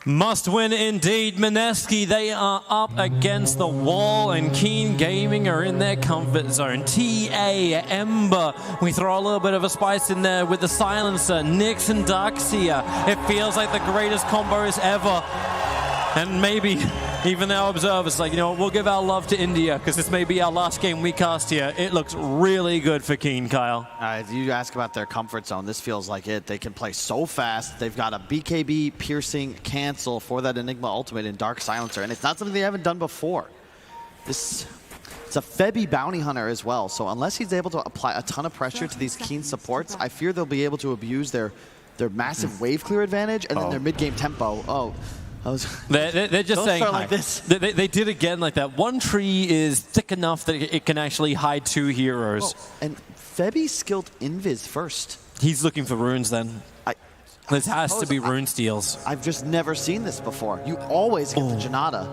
Must win indeed, Mineski. They are up against the wall, and Keen Gaming are in their comfort zone. TA, Ember, we throw a little bit of a spice in there with the silencer, Nyx and Darkseer. It feels like the greatest combos ever. And maybe even our observers like, you know what, we'll give our love to India because this may be our last game we cast here. It looks really good for Keen, Kyle. You ask about their comfort zone. This feels like it. They can play so fast. They've got a BKB piercing cancel for that Enigma ultimate in Dark Silencer, and it's not something they haven't done before. It's a Febby bounty hunter as well, so unless he's able to apply a ton of pressure to these Keen supports, I fear they'll be able to abuse their massive wave clear advantage and then their mid-game tempo. They're just saying like this. They did again like that. One tree is thick enough that it can actually hide two heroes. And Febby skilled Invis first. He's looking for runes then. This has to be rune steals. I've just never seen this before. You always get the Janata.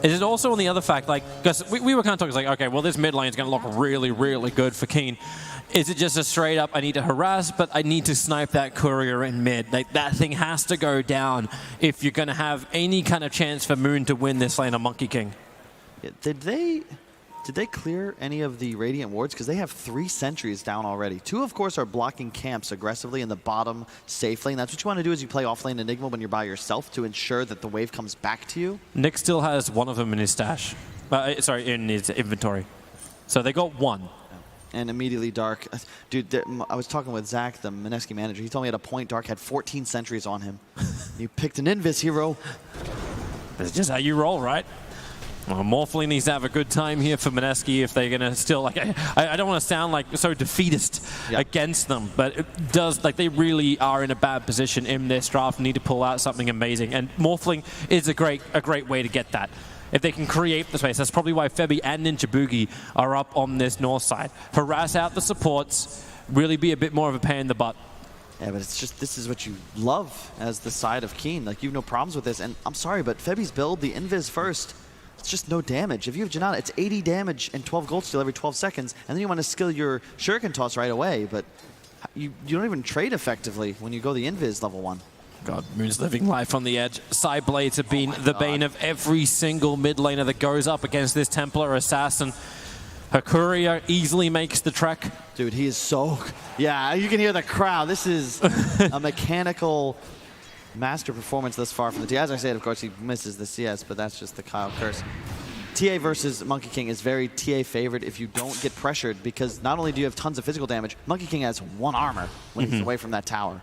Is it also on the other fact, like, because we were kind of talking, like, okay, well, this mid lane is going to look really, really good for Keen. Is it just a straight up, I need to harass, but I need to snipe that courier in mid? Like, that thing has to go down if you're going to have any kind of chance for Moon to win this lane of Monkey King. Yeah, did they clear any of the Radiant wards? Because they have 3 sentries down already. 2, of course, are blocking camps aggressively in the bottom safe lane. That's what you want to do is you play offlane Enigma when you're by yourself to ensure that the wave comes back to you. Nick still has one of them in his stash. In his inventory. So they got 1. And immediately Dark. Dude, I was talking with Zach, the Mineski manager. He told me at a point Dark had 14 sentries on him. You picked an Invis hero. That's just how you roll, right? Well, Morphling needs to have a good time here for Mineski if they're going to still, like, I don't want to sound like so defeatist against them, but it does, like, they really are in a bad position in this draft and need to pull out something amazing. And Morphling is a great way to get that. If they can create the space, that's probably why Febby and Ninja Boogie are up on this north side. Harass out the supports, really be a bit more of a pain in the butt. Yeah, but it's just, this is what you love as the side of Keen. Like, you have no problems with this. And I'm sorry, but Febby's build, the Invis first, it's just no damage. If you have Janata, it's 80 damage and 12 gold steal every 12 seconds. And then you want to skill your Shuriken toss right away. But you don't even trade effectively when you go the Invis level 1. God, Moon's living life on the edge. Side blades have been the bane of every single mid laner that goes up against this Templar assassin. Her courier easily makes the trek. Dude, he is so... Yeah, you can hear the crowd. This is a mechanical master performance thus far from the TA. As I said, of course, he misses the CS, but that's just the Kyle curse. TA versus Monkey King is very TA favored if you don't get pressured, because not only do you have tons of physical damage, Monkey King has 1 armor when he's away from that tower.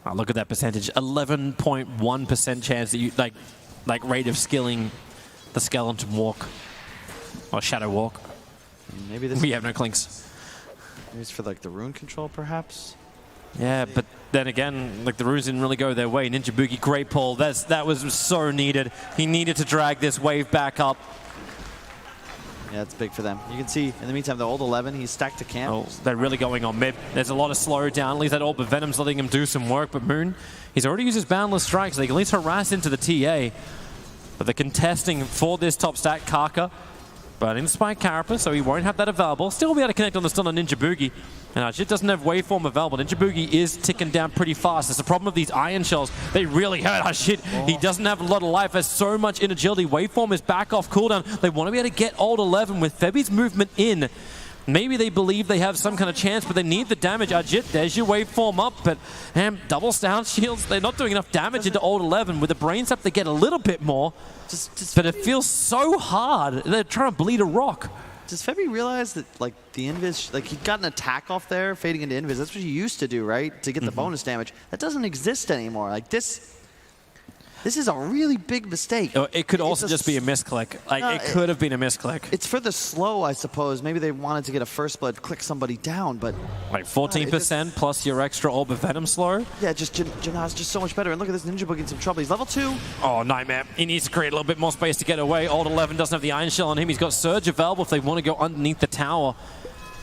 Oh, look at that percentage, 11.1% chance that you, like rate of skilling the skeleton walk, or shadow walk. Maybe this. We have no clinks. Maybe it's for like the rune control, perhaps. Yeah, but then again, like the runes didn't really go their way. Ninja Boogie, great pull. That was so needed. He needed to drag this wave back up. Yeah, it's big for them. You can see, in the meantime, the old 11, he's stacked to camp. Oh, they're really going on mid. There's a lot of slow down. At least that Orb of Venom's letting him do some work, but Moon, he's already used his Boundless Strike, so they can at least harass into the TA. But they're contesting for this top stack, Kaka. Burning the Spike Carapace, so he won't have that available. Still be able to connect on the stun on Ninja Boogie. And Ajit doesn't have waveform available. Ninja Boogie is ticking down pretty fast. That's the problem with these Iron Shells. They really hurt Ajit. He doesn't have a lot of life. There's so much inagility. Waveform is back off cooldown. They want to be able to get old 11 with Febby's movement in. Maybe they believe they have some kind of chance, but they need the damage. Ajit, there's your waveform up, but double down shields, they're not doing enough damage into old 11. With the brains up, they get a little bit more, but it feels so hard. They're trying to bleed a rock. Does Febby realize that, like, the Invis, like, he got an attack off there, fading into Invis? That's what he used to do, right? To get the bonus damage. That doesn't exist anymore. Like, this is a really big mistake. It could also just be a misclick. Like, it could have been a misclick. It's for the slow, I suppose. Maybe they wanted to get a first blood, click somebody down, but... Like 14% plus your extra Orb of Venom slow? Yeah, just Janat's just so much better. And look at this Ninja Boogie in some trouble. He's level 2. Oh, Nightmare. He needs to create a little bit more space to get away. Old 11 doesn't have the Iron Shell on him. He's got Surge available if they want to go underneath the tower.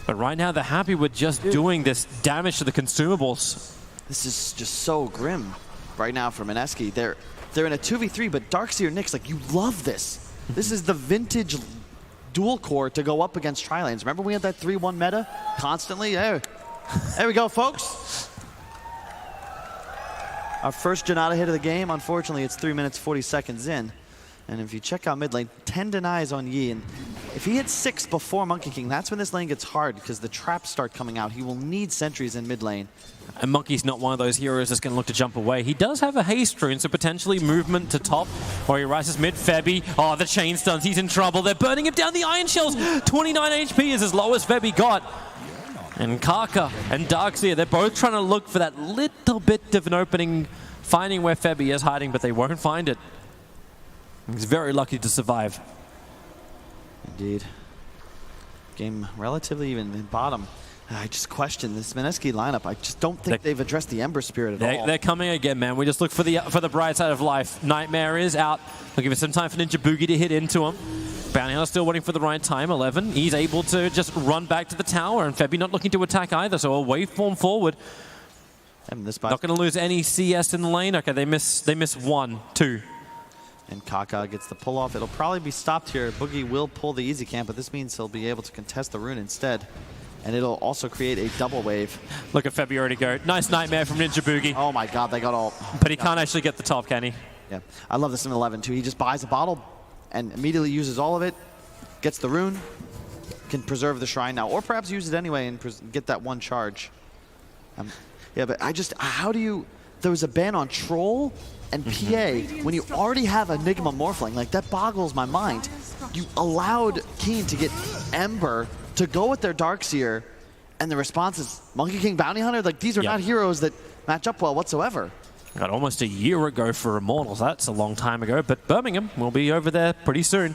But right now, they're happy with just doing this damage to the consumables. This is just so grim right now for Mineski. They're in a 2v3, but Darkseer Nyx, like, you love this. This is the vintage dual core to go up against tri-lanes. Remember we had that 3-1 meta constantly? There we go, folks. Our first Janata hit of the game. Unfortunately, it's 3 minutes 40 seconds in. And if you check out mid lane, 10 denies on Yi. And if he hits 6 before Monkey King, that's when this lane gets hard because the traps start coming out. He will need sentries in mid lane. And Monkey's not one of those heroes that's going to look to jump away. He does have a haste rune, so potentially movement to top, or he rises mid. Febby, oh, the chain stuns, he's in trouble. They're burning him down. The Iron Shells, 29 HP is as low as Febby got. And Kaka and Darkseer, they're both trying to look for that little bit of an opening, finding where Febby is hiding, but they won't find it. He's very lucky to survive. Indeed. Game relatively even in bottom. I just question this Mineski lineup. I just don't think they've addressed the Ember Spirit at all. They're coming again, man. We just look for the bright side of life. Nightmare is out. Looking for some time for Ninja Boogie to hit into him. Bounty Hunter still waiting for the right time. 11. He's able to just run back to the tower, and Febby not looking to attack either, so a waveform forward. And this not going to lose any CS in the lane. Okay, they miss 1, 2. And Kaka gets the pull off. It'll probably be stopped here. Boogie will pull the easy camp, but this means he'll be able to contest the rune instead. And it'll also create a double wave. Look at Febby already go. Nice Nightmare from Ninja Boogie. Oh my god, they got all... But he can't actually get the top, can he? Yeah. I love this in 11 too. He just buys a bottle and immediately uses all of it, gets the rune, can preserve the shrine now, or perhaps use it anyway and get that one charge. Yeah, but how do you... There was a ban on Troll and PA when you already have Enigma Morphling. Like, that boggles my mind. You allowed Keen to get Ember to go with their Darkseer, and the response is Monkey King Bounty Hunter? Like, these are not heroes that match up well whatsoever. Got almost a year ago for Immortals. That's a long time ago, but Birmingham will be over there pretty soon.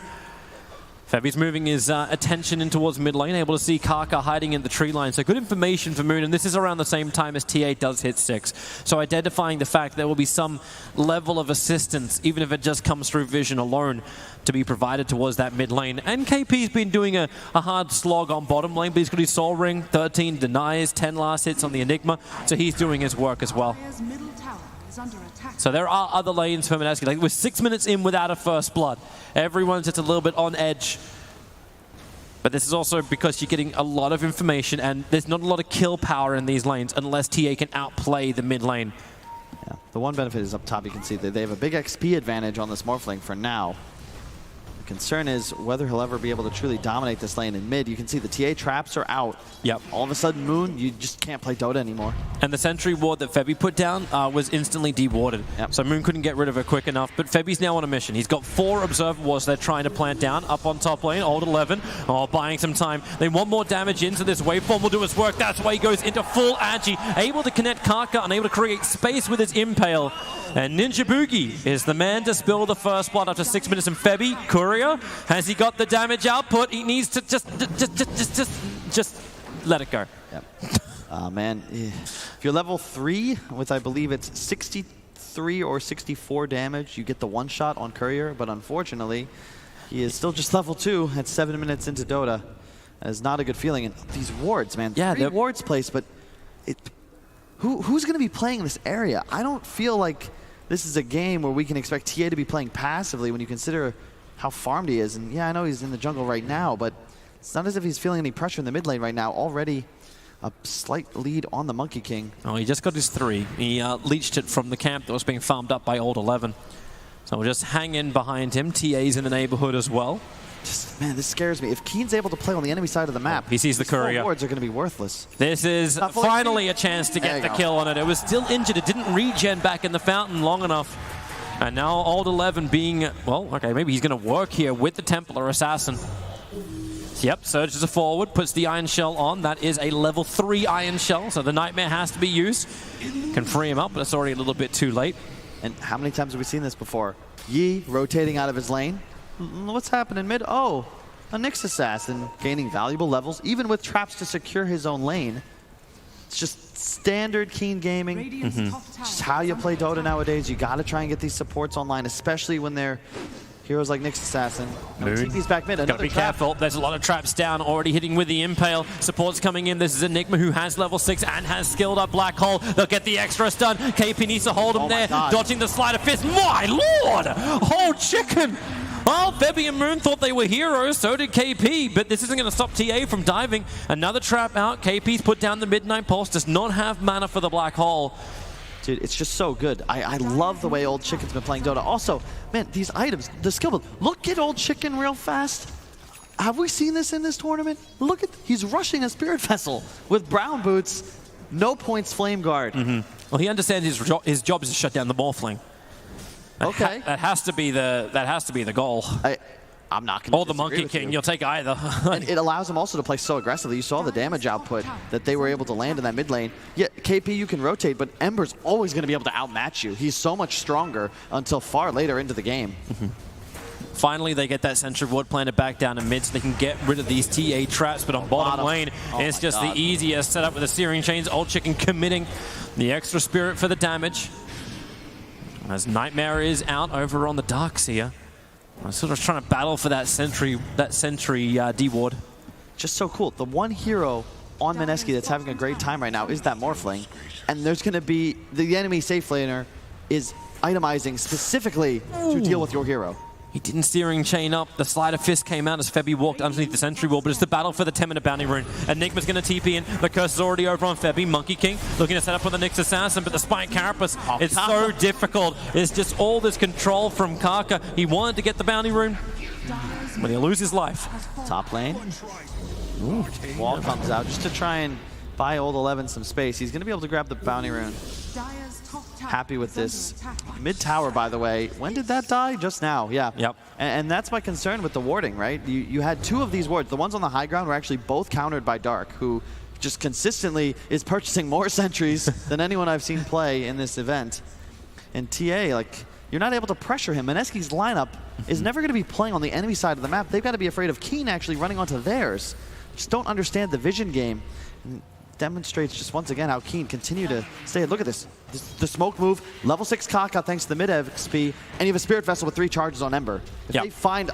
Febby's moving his attention in towards mid lane, able to see Kaka hiding in the tree line. So good information for Moon, and this is around the same time as TA does hit 6. So identifying the fact there will be some level of assistance, even if it just comes through vision alone, to be provided towards that mid lane. And KP's been doing a hard slog on bottom lane, but he's got his Soul Ring, 13 denies, 10 last hits on the Enigma, so he's doing his work as well. So there are other lanes for Mineski. Like, we're 6 minutes in without a first blood. Everyone's just a little bit on edge. But this is also because you're getting a lot of information, and there's not a lot of kill power in these lanes unless TA can outplay the mid lane. Yeah. The one benefit is up top, you can see that they have a big XP advantage on this Morphling for now. The concern is whether he'll ever be able to truly dominate this lane in mid. You can see the TA traps are out. Yep. All of a sudden, Moon, you just can't play Dota anymore. And the sentry ward that Febby put down was instantly dewarded. Yep. So Moon couldn't get rid of it quick enough. But Febby's now on a mission. He's got 4 observer wards they're trying to plant down up on top lane. Old 11. Oh, buying some time. They want more damage in, so this waveform will do its work. That's why he goes into full Agi. Able to connect Kaka and able to create space with his Impale. And Ninja Boogie is the man to spill the first blood after 6 minutes. And Febby, Courier, has he got the damage output? He needs to just let it go. Yep. Man, if you're level 3 with, I believe it's 63 or 64 damage, you get the one shot on Courier, but unfortunately, he is still just level 2 at 7 minutes into Dota. That is not a good feeling. And these wards, man, 3 wards placed, but who's going to be playing this area? I don't feel like this is a game where we can expect TA to be playing passively when you consider how farmed he is. And yeah, I know he's in the jungle right now, but it's not as if he's feeling any pressure in the mid lane right now. Already a slight lead on the Monkey King. Oh, he just got his 3. He leached it from the camp that was being farmed up by Old 11. So we'll just hang in behind him. TA's in the neighborhood as well. Man, this scares me. If Keen's able to play on the enemy side of the map, he sees the Courier. Wards are going to be worthless. This is finally a chance to get the kill on it. It was still injured. It didn't regen back in the fountain long enough. And now Old 11 being, well, okay, maybe he's going to work here with the Templar Assassin. Yep, surges forward, puts the Iron Shell on. That is a level 3 Iron Shell, so the Nightmare has to be used. Can free him up, but it's already a little bit too late. And how many times have we seen this before? Yi rotating out of his lane. What's happening mid? Oh, a Nyx Assassin gaining valuable levels, even with traps to secure his own lane. It's just standard Keen gaming. Just how you play Dota nowadays. You got to try and get these supports online, especially when they're heroes like Nyx Assassin. TP's back mid. Gotta be careful. There's a lot of traps down, already hitting with the Impale. Support's coming in. This is Enigma, who has level 6 and has skilled up Black Hole. They'll get the extra stun. KP needs to hold him there. Dodging the Sleight of Fist. My lord! Oh, chicken! Well, Febby and Moon thought they were heroes, so did KP, but this isn't going to stop TA from diving. Another trap out. KP's put down the Midnight Pulse, does not have mana for the Black Hole. Dude, it's just so good. I love the way Old Chicken's been playing Dota. Also, man, these items, the skill build. Look at Old Chicken real fast. Have we seen this in this tournament? Look at, he's rushing a Spirit Vessel with brown boots, no points Flame Guard. Well, he understands his job is to shut down the Morphling. Okay. That has to be the goal. I'm not going to Or the Monkey King, you'll take either. And it allows him also to play so aggressively. You saw the damage output that they were able to land in that mid lane. Yeah, KP, you can rotate, but Ember's always going to be able to outmatch you. He's so much stronger until far later into the game. Finally, they get that Sentry Ward planted back down in mid so they can get rid of these TA traps, but on bottom lane, it's just the easiest setup with the Searing Chains. Old Chicken committing the extra spirit for the damage. As Nightmare is out over on the Darkseer. I'm sort of trying to battle for that Sentry D-Ward. Just so cool. The one hero on Mineski that's having a great time right now is that Morphling. And there's going to be, the enemy safe laner is itemizing specifically to deal with your hero. He didn't Searing Chain up. The Sleight of Fist came out as Febby walked underneath the Sentry Wall, but it's the battle for the 10-minute bounty rune. Enigma's going to TP in. The curse is already over on Febby. Monkey King looking to set up with the Nyx Assassin, but the Spike Carapace, it's so difficult. It's just all this control from Kaka. He wanted to get the bounty rune, but he'll lose his life. Top lane. Ooh. Wall comes out just to try and buy Old 11 some space. He's going to be able to grab the bounty rune. Happy with this. Mid tower, by the way. When did that die? Just now, yeah. Yep. And that's my concern with the warding, right? You had two of these wards. The ones on the high ground were actually both countered by Dark, who just consistently is purchasing more sentries than anyone I've seen play in this event. And TA, like, you're not able to pressure him. Mineski's lineup is never going to be playing on the enemy side of the map. They've got to be afraid of Keen actually running onto theirs. Just don't understand the vision game. And demonstrates just once again how Keen continue to stay. Look at this. The smoke move, level 6 Kaka thanks to the mid XP, and you have a Spirit Vessel with 3 charges on Ember. If they find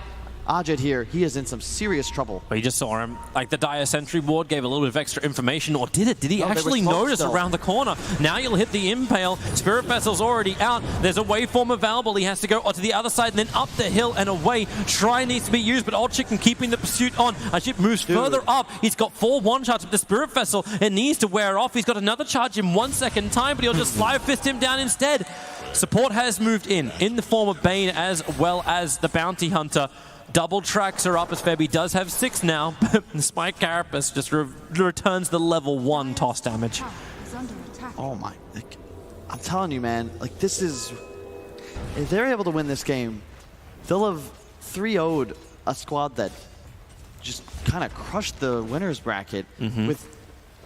Ajit here, he is in some serious trouble. But you just saw him, like the Dire Sentry Ward gave a little bit of extra information, or did it? Did he actually notice around the corner? Now you'll hit the Impale. Spirit Vessel's already out. There's a waveform available. He has to go to the other side and then up the hill and away. Try needs to be used, but Old Chicken keeping the pursuit on. Ajit moves further up. He's got 4 one-shots with the Spirit Vessel. It needs to wear off. He's got another charge in 1 second time, but he'll just Sleight of Fist him down instead. Support has moved in the form of Bane as well as the Bounty Hunter. Double tracks are up as Febby does have 6 now, but the Spike Carapace just returns the level 1 toss damage. Oh my, like, I'm telling you, man, like this is, if they're able to win this game, they'll have 3-0'd a squad that just kind of crushed the winner's bracket with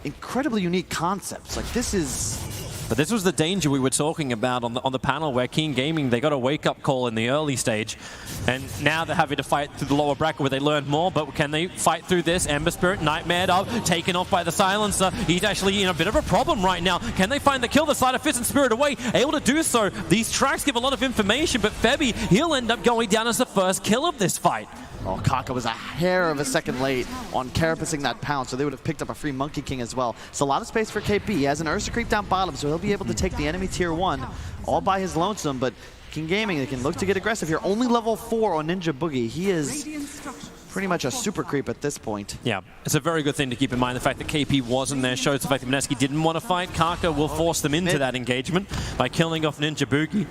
incredibly unique concepts. Like this is... But this was the danger we were talking about on the panel where Keen Gaming, they got a wake-up call in the early stage. And now they're having to fight through the lower bracket where they learned more, but can they fight through this? Ember Spirit, Nightmared up, taken off by the Silencer. He's actually in a bit of a problem right now. Can they find the kill? The Sleight of Fist and Spirit away, able to do so. These tracks give a lot of information, but Febby, he'll end up going down as the first kill of this fight. Oh, Kaka was a hair of a second late on carapacing that pound, so they would have picked up a free Monkey King as well. It's a lot of space for KP. He has an Ursa Creep down bottom, so he'll be able to take the enemy tier 1 all by his lonesome, but King Gaming, they can look to get aggressive here. Only level 4 on Ninja Boogie. He is pretty much a super creep at this point. Yeah, it's a very good thing to keep in mind. The fact that KP wasn't there shows the fact that Mineski didn't want to fight. Kaka will force them into that engagement by killing off Ninja Boogie.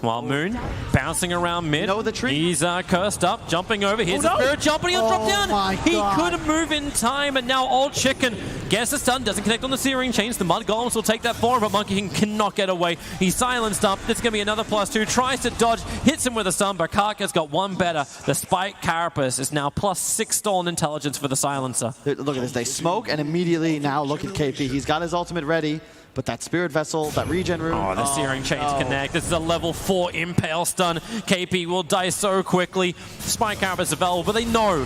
While Moon bouncing around mid. The tree. He's cursed up, jumping over. Here's the Spirit jump, and he'll drop down. He couldn't move in time, and now Old Chicken gets the stun, doesn't connect on the Searing Chains. The Mud Golems will take that for him, but Monkey King cannot get away. He's silenced up. This is going to be another +2. Tries to dodge, hits him with a stun, but Kaka's got one better. The Spike Carapace is now +6 stolen intelligence for the Silencer. Look at this. They smoke, and immediately now look at KP. He's got his ultimate ready. But that Spirit Vessel, that regen rune. Oh, the Searing Chains connect. This is a level 4 Impale stun. KP will die so quickly. Spike Carapace is available, but they know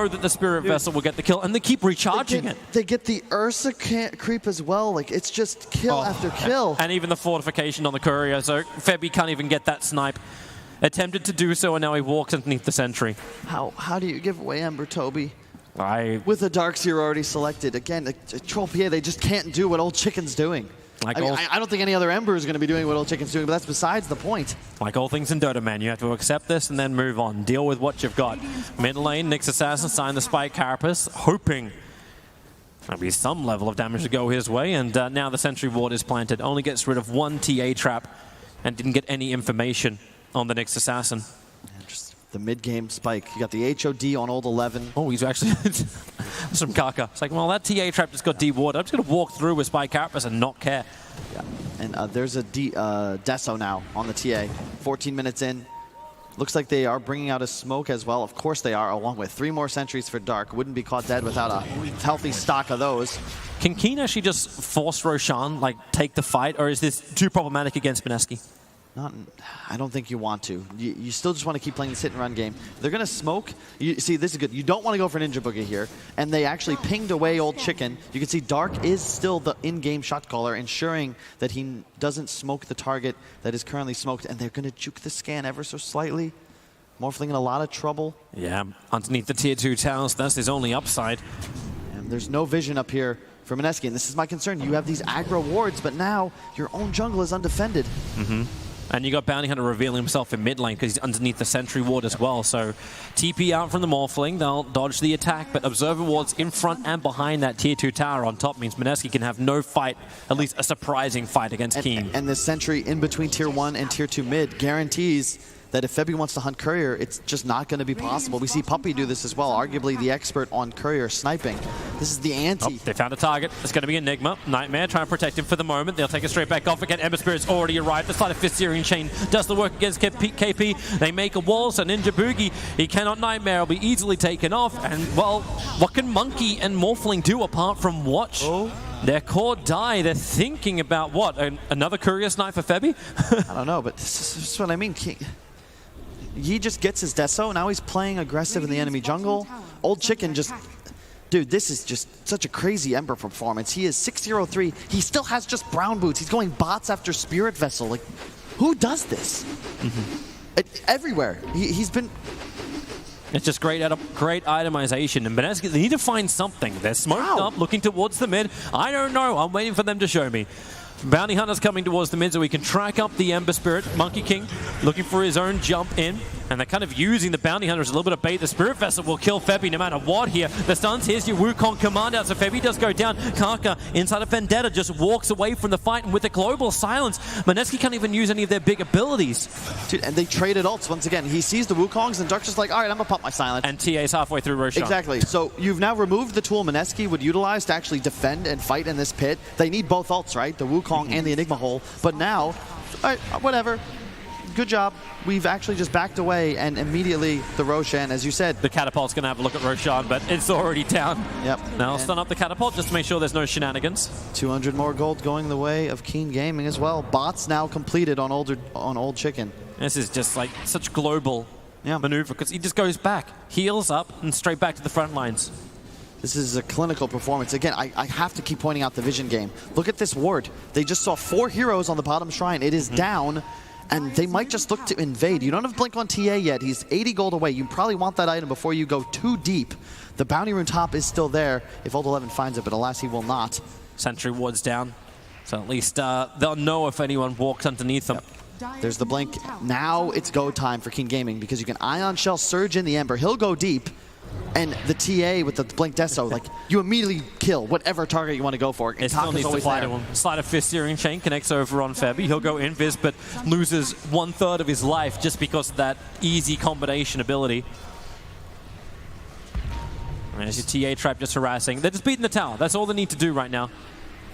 that the Spirit Vessel will get the kill, and they keep recharging it. They get the Ursa creep as well. Like, it's just kill after kill. And even the fortification on the courier, so Febby can't even get that snipe. Attempted to do so, and now he walks underneath the sentry. How do you give away Ember, Toby? With a Darkseer already selected. Again, Troll PA, they just can't do what Old Chicken's doing. I don't think any other Ember is going to be doing what Old Chicken's doing, but that's besides the point. Like all things in Dota, man, you have to accept this and then move on. Deal with what you've got. Mid lane, Nyx Assassin signed the Spike Carapace, hoping There'll be some level of damage to go his way, and now the Sentry Ward is planted. Only gets rid of one TA trap and didn't get any information on the next assassin. And just the mid-game spike. You got the HOD on old 11. Oh, he's actually some Kaka. It's like, well, that TA trap just got de-warded. I'm just going to walk through with Spike Carapace and not care. Yeah. And there's a Deso now on the TA. 14 minutes in. Looks like they are bringing out a smoke as well. Of course they are, along with 3 more sentries for Dark. Wouldn't be caught dead without a healthy stock of those. Can Keen actually just force Roshan, like, take the fight, or is this too problematic against Mineski? I don't think you want to. You still just want to keep playing this hit-and-run game. They're going to smoke. See, this is good. You don't want to go for Ninja Boogie here. And they actually pinged away Old Chicken. You can see Dark is still the in-game shot caller, ensuring that he doesn't smoke the target that is currently smoked. And they're going to juke the scan ever so slightly. Morphling in a lot of trouble. Yeah, underneath the tier 2 towers, that's his only upside. And there's no vision up here for Mineski. And this is my concern. You have these aggro wards, but now your own jungle is undefended. And you got Bounty Hunter revealing himself in mid lane because he's underneath the Sentry Ward as well. So TP out from the Morphling, they'll dodge the attack, but Observer Wards in front and behind that tier 2 tower on top means Mineski can have no fight, at least a surprising fight against Keen. And the Sentry in between tier 1 and tier 2 mid guarantees that if Febby wants to hunt Courier, it's just not going to be possible. We see Puppey do this as well, arguably the expert on Courier sniping. This is the ante. Oh, they found a target. It's going to be Enigma. Nightmare trying to protect him for the moment. They'll take it straight back off again. Ember Spirit's already arrived. The Sleight of Fist Searing Chain does the work against KP. They make a wall, so Ninja Boogie, he cannot Nightmare. Will be easily taken off. And, well, what can Monkey and Morphling do apart from watch? Their core die. They're thinking about what? Another Courier snipe for Febby? I don't know, but this is what I mean. He just gets his Deso. Now he's playing aggressive in the enemy jungle. Old Chicken just... Dude, this is just such a crazy Ember performance. He is 6-0-3. He still has just brown boots. He's going bots after Spirit Vessel. Like, who does this? Everywhere. He's been... It's just great itemization. And Mineski, they need to find something. They're smoked up, looking towards the mid. I don't know. I'm waiting for them to show me. Bounty Hunter's coming towards the mid so we can track up the Ember Spirit. Monkey King looking for his own jump in. And they're kind of using the Bounty Hunter as a little bit of bait. The Spirit Vessel will kill Febby no matter what here. The stuns, here's your Wukong command out. So Febby does go down. Kaka inside of Vendetta just walks away from the fight. And with the global silence, Mineski can't even use any of their big abilities. Dude, and they traded ults once again. He sees the Wukongs and Dark's just like, all right, I'm going to pop my silence. And TA's halfway through Roshan. Exactly. So you've now removed the tool Mineski would utilize to actually defend and fight in this pit. They need both ults, right? The Wukong and the Enigma hole. But now, all right, whatever. Good job. We've actually just backed away, and immediately the Roshan, as you said. The Catapult's going to have a look at Roshan, but it's already down. Yep. Now stun up the Catapult just to make sure there's no shenanigans. 200 more gold going the way of Keen Gaming as well. Bots now completed on Old Chicken. This is just like such global maneuver because he just goes back, heals up, and straight back to the front lines. This is a clinical performance. Again, I have to keep pointing out the vision game. Look at this ward. They just saw 4 heroes on the bottom shrine. It is down, and they might just look to invade. You don't have Blink on TA yet. He's 80 gold away. You probably want that item before you go too deep. The bounty rune top is still there if Old 11 finds it, but alas, he will not. Sentry ward's down, so at least they'll know if anyone walks underneath them. There's the blink. Now it's go time for King Gaming because you can Ion Shell surge in the Ember. He'll go deep. And the TA with the Blink Deso, like, you immediately kill whatever target you want to go for. It still needs to fly to him. Sleight of Fist Searing Chain connects over on Febby. He'll go invis, but loses 1/3 of his life just because of that easy combination ability. And there's your TA trap just harassing. They're just beating the tower. That's all they need to do right now.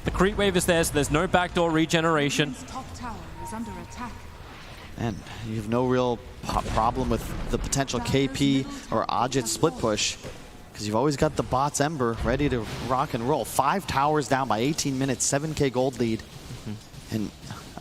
The creep wave is there, so there's no backdoor regeneration. Top tower is under attack. And you have no real problem with the potential KP or Ajit split push because you've always got the bots Ember ready to rock and roll. 5 towers down by 18 minutes, 7K gold lead. And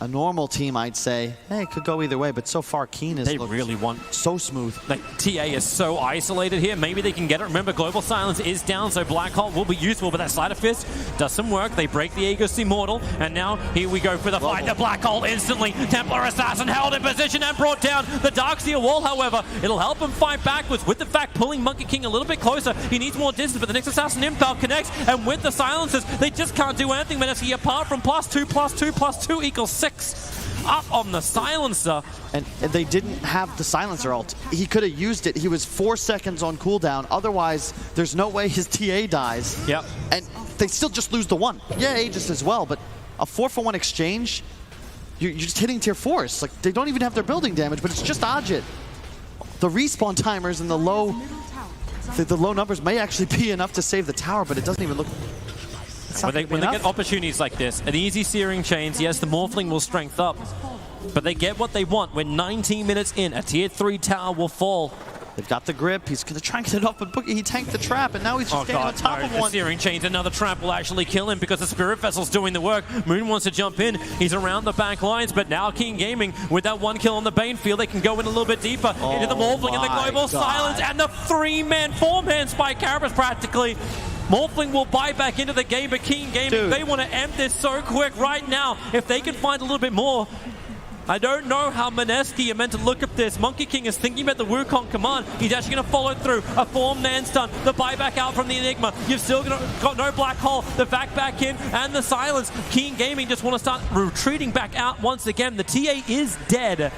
a normal team, I'd say, hey, it could go either way, but so far Keen is really want so smooth. Like, TA is so isolated here. Maybe they can get it. Remember, Global Silence is down, so Black Hole will be useful, but that Sleight of Fist does some work. They break the Aegis Immortal, and now here we go for the fight. The Black Hole instantly. Templar Assassin held in position and brought down the Darkseer wall, however. It'll help him fight backwards, with the fact pulling Monkey King a little bit closer. He needs more distance, but the next Assassin Impel connects, and with the silences, they just can't do anything, Mineski, apart from +2/+2/+2 equals 6. Up on the silencer. And they didn't have the silencer ult. He could have used it. He was 4 seconds on cooldown. Otherwise, there's no way his TA dies. Yep. And they still just lose the 1. Yeah, Aegis as well, but a 4-for-1 exchange, you're just hitting tier 4s. Like, they don't even have their building damage, but it's just Ajit. The respawn timers and the low numbers may actually be enough to save the tower, but it doesn't even look... When they get opportunities like this, an easy searing chains, yes, the Morphling will strength up, but they get what they want. When 19 minutes in, a tier 3 tower will fall. They've got the grip. He's going to try and get it off, but Boogie, he tanked the trap, and now he's just standing on top of one. The searing chains, another trap will actually kill him because the Spirit Vessel's doing the work. Moon wants to jump in. He's around the back lines, but now King Gaming, with that 1 kill on the Bane field, they can go in a little bit deeper into the Morphling and the Global Silence and the 3-man, 4-man Spike Carapace practically. Morphling will buy back into the game, but King Gaming, they want to end this so quick right now. If they can find a little bit more, I don't know how Mineski are meant to look at this. Monkey King is thinking about the Wukong command. He's actually going to follow through. A form Nan stun. The buyback out from the Enigma. You've still got no black hole. The back in and the silence. King Gaming just want to start retreating back out once again. The TA is dead.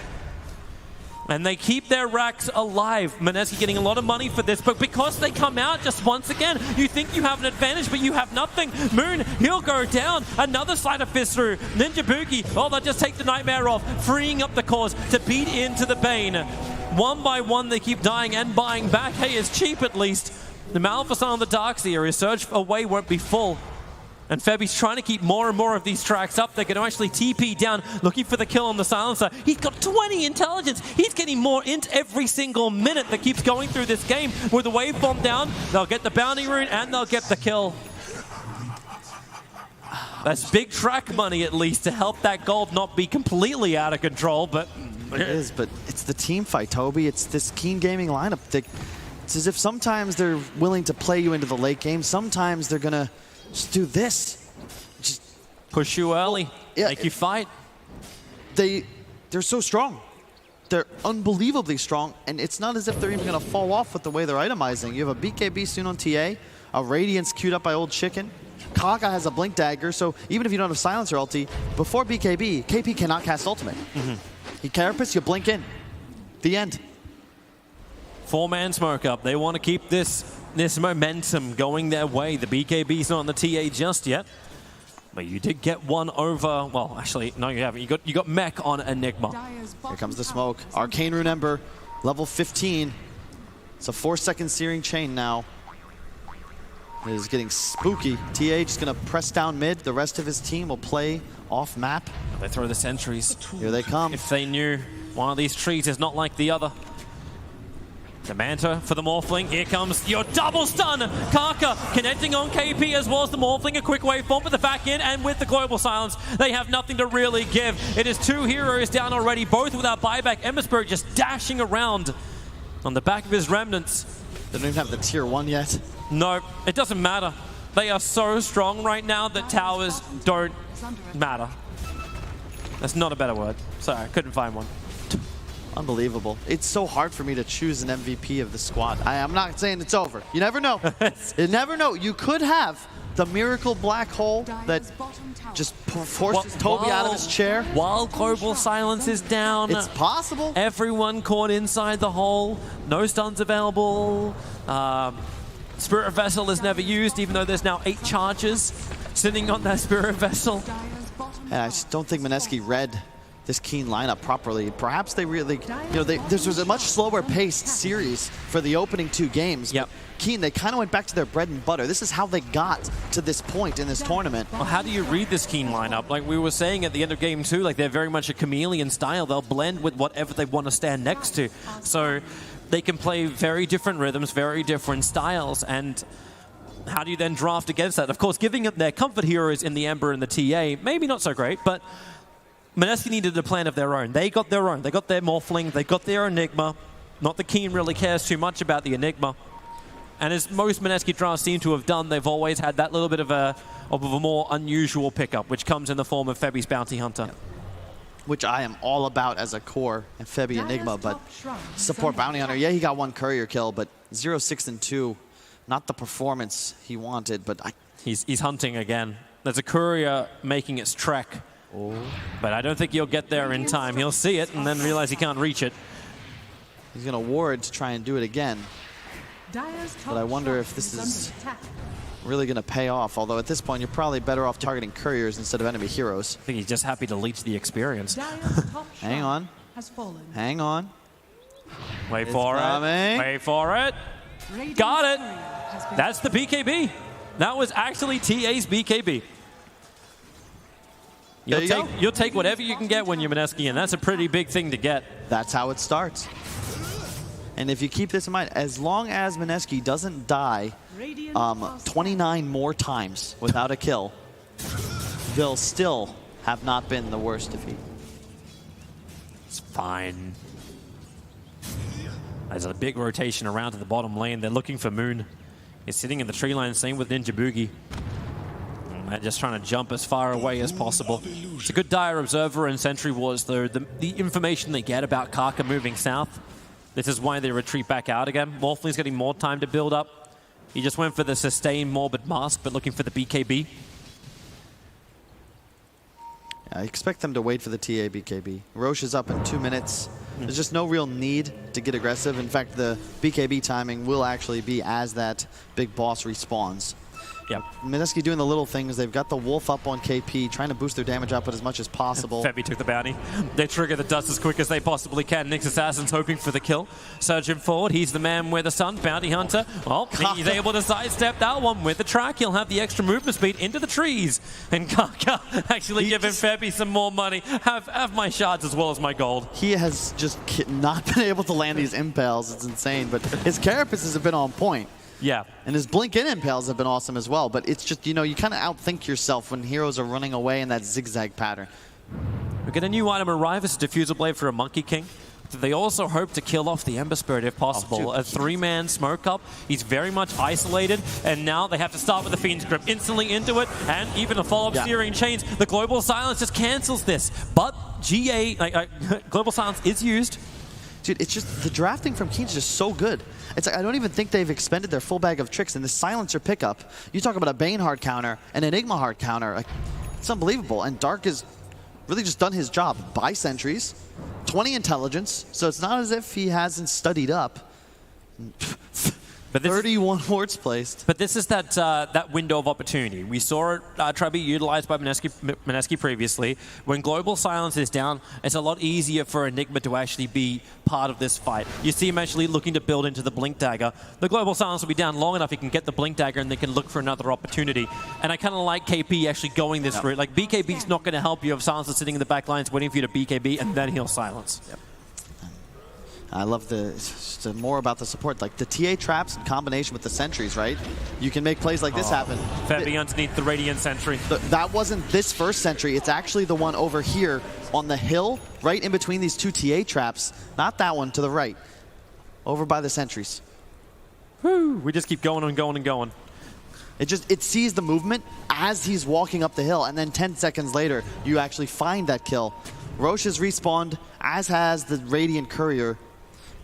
And they keep their racks alive. Mineski getting a lot of money for this, but because they come out just once again, you think you have an advantage, but you have nothing. Moon, he'll go down. Another side of fist through. Ninja Boogie, they'll just take the Nightmare off, freeing up the cause to beat into the Bane. 1 by 1, they keep dying and buying back. Hey, it's cheap at least. The Maleficent on the Darkseer, his surge away won't be full. And Febi's trying to keep more and more of these tracks up. They're going to actually TP down, looking for the kill on the Silencer. He's got 20 intelligence. He's getting more int every single minute that keeps going through this game. With the wave bomb down, they'll get the bounty rune and they'll get the kill. That's big track money at least to help that gold not be completely out of control, but... It is, but it's the team fight, Toby. It's this Keen Gaming lineup. It's as if sometimes they're willing to play you into the late game. Sometimes they're going to just do this. Just push you early, make you fight. They're so strong. They're unbelievably strong, and it's not as if they're even going to fall off with the way they're itemizing. You have a BKB soon on TA, a Radiance queued up by Old Chicken. Kaka has a Blink Dagger, so even if you don't have Silencer ulti, before BKB, KP cannot cast Ultimate. He Carapace, you blink in. The end. 4-man smoke up. They want to keep this momentum going their way. The BKB's not on the TA just yet. But you did get one over. Well, actually, no, you haven't. You got Mech on Enigma. Here comes the smoke. Arcane Rune Ember, level 15. It's a 4-second searing chain now. It is getting spooky. TA just going to press down mid. The rest of his team will play off map. They throw the sentries. Here they come. If they knew one of these trees is not like the other. The Manta for the Morphling. Here comes your double stun. Kaka connecting on KP as well as the Morphling. A quick wave bomb with the back in, and with the Global Silence, they have nothing to really give. It is 2 heroes down already, both without buyback. Ember Spirit just dashing around on the back of his remnants. They don't even have the tier 1 yet. No, it doesn't matter. They are so strong right now that towers don't matter. That's not a better word. Sorry, I couldn't find one. Unbelievable. It's so hard for me to choose an MVP of the squad. I'm not saying it's over. You never know. You never know. You could have the miracle black hole that just forces Toby out of his chair. While Global Silence is down. It's possible. Everyone caught inside the hole. No stuns available. Spirit Vessel is never used, even though there's now 8 charges sitting on that Spirit Vessel. And I just don't think Mineski read this Keen lineup properly. Perhaps they really, this was a much slower paced series for the opening 2 games. Yep. Keen, they kind of went back to their bread and butter. This is how they got to this point in this tournament. Well, how do you read this Keen lineup? Like we were saying at the end of game 2, like they're very much a chameleon style. They'll blend with whatever they want to stand next to. So they can play very different rhythms, very different styles, and how do you then draft against that? Of course, giving them their comfort heroes in the Ember and the TA, maybe not so great, but Mineski needed a plan of their own. They got their own. They got their Morphling, they got their Enigma. Not that Keen really cares too much about the Enigma. And as most Mineski drafts seem to have done, they've always had that little bit of a more unusual pickup, which comes in the form of Febi's Bounty Hunter. Yep. Which I am all about as a core and Febi Enigma, but support Bounty Hunter. Yeah, he got 1 courier kill, but 0, 6, and 2. Not the performance he wanted, but He's hunting again. There's a courier making its trek. Oh. But I don't think he'll get there in time. He'll see it and then realize he can't reach it. He's going to ward to try and do it again. But I wonder if this is really going to pay off. Although at this point, you're probably better off targeting couriers instead of enemy heroes. I think he's just happy to leech the experience. Hang on. Has fallen. Hang on. Wait It's for coming. it. Wait for it. Radiant's Got it. courier has been That's the BKB. That was actually TA's BKB. There you go. You'll take whatever you can get when you're Mineski, and that's a pretty big thing to get. That's how it starts. And if you keep this in mind, as long as Mineski doesn't die 29 more times without a kill, they'll still have not been the worst defeat. It's fine. There's a big rotation around to the bottom lane. They're looking for Moon. He's sitting in the tree line, same with Ninja Boogie. And they're just trying to jump as far away as possible. It's a good dire observer in Sentry Wars, though. The information they get about Kaka moving south, this is why they retreat back out again. Morphling's getting more time to build up. He just went for the sustained Morbid Mask, but looking for the BKB. I expect them to wait for the TA BKB. Roche is up in 2 minutes. There's just no real need to get aggressive. In fact, the BKB timing will actually be as that big boss respawns. Yep. Mineski doing the little things. They've got the Wolf up on KP, trying to boost their damage output as much as possible. Febby took the bounty. They trigger the dust as quick as they possibly can. Nyx Assassin's hoping for the kill. Surge him forward. He's the man with the sun. Bounty Hunter. Well, he's able to sidestep that one with the track. He'll have the extra movement speed into the trees. And Kaka actually giving Febby some more money. Have my shards as well as my gold. He has just not been able to land these impales. It's insane. But his carapaces have been on point. Yeah. And his blink-in impales have been awesome as well. But it's just, you know, you kind of outthink yourself when heroes are running away in that zigzag pattern. We get a new item arrive. It's a Diffusal Blade for a Monkey King. They also hope to kill off the Ember Spirit if possible. A 3-man smoke up. He's very much isolated, and now they have to start with the Fiend's Grip. Instantly into it, and even a follow-up Searing Chains. The Global Silence just cancels this. But Global Silence is used. Dude, it's just, the drafting from Keen is just so good. It's like, I don't even think they've expended their full bag of tricks in the Silencer pickup. You talk about a Bane hard counter, an Enigma hard counter. Like, it's unbelievable. And Dark has really just done his job. Buy sentries, 20 intelligence, so it's not as if he hasn't studied up. But 31 wards placed. But this is that window of opportunity. We saw it try to be utilized by Mineski previously. When Global Silence is down, it's a lot easier for Enigma to actually be part of this fight. You see him actually looking to build into the Blink Dagger. The Global Silence will be down long enough, he can get the Blink Dagger and they can look for another opportunity. And I kind of like KP actually going this route. Like, BKB's not going to help you if Silence is sitting in the back lines waiting for you to BKB and then he'll silence. Yep. I love just more about the support, like the TA traps in combination with the sentries, right? You can make plays like this happen. Febby underneath the Radiant Sentry. That wasn't this first sentry. It's actually the one over here on the hill, right in between these two TA traps. Not that one to the right. Over by the sentries. Whew, we just keep going and going and going. It sees the movement as he's walking up the hill, and then 10 seconds later, you actually find that kill. Roche has respawned, as has the Radiant Courier.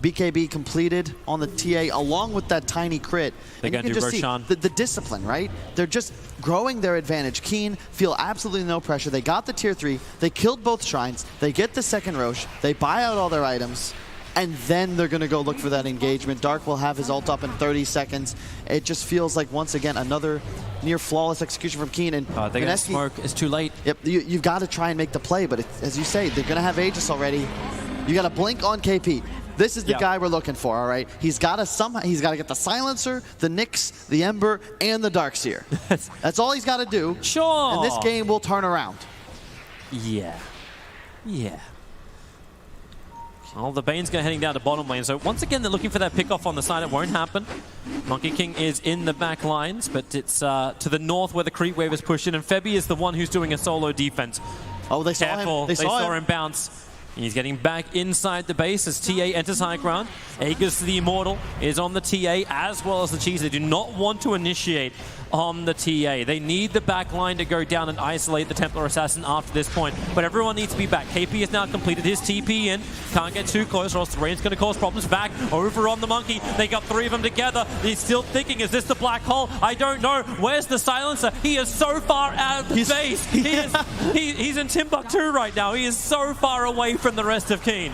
BKB completed on the TA along with that tiny crit. They're going to do Roshan. The discipline, right? They're just growing their advantage. Keen feel absolutely no pressure. They got the tier 3. They killed both shrines. They get the second Roche. They buy out all their items. And then they're going to go look for that engagement. Dark will have his ult up in 30 seconds. It just feels like, once again, another near flawless execution from Keen. And they're going to smoke. It's too late. Yep, you've got to try and make the play. But as you say, they're going to have Aegis already. You got to blink on KP. This is the guy we're looking for, all right? He's got to get the Silencer, the Nyx, the Ember, and the Darkseer. That's all he's got to do. Sure. And this game will turn around. Yeah. Yeah. Well, the Bane's heading down to bottom lane. So once again, they're looking for that pick-off on the side. It won't happen. Monkey King is in the back lines, but it's to the north where the creep wave is pushing, and Febby is the one who's doing a solo defense. Oh, they saw Careful. him. They saw him bounce. He's getting back inside the base as TA enters high ground. Aegis the Immortal is on the TA as well as the Cheese. They do not want to initiate on the TA. They need the back line to go down and isolate the Templar Assassin after this point. But everyone needs to be back. KP has now completed his TP in. Can't get too close or else the rain's going to cause problems. Back over on the Monkey. They got 3 of them together. He's still thinking, is this the black hole? I don't know. Where's the Silencer? He is so far out of the base. He's in Timbuktu right now. He is so far away from the rest of Keen.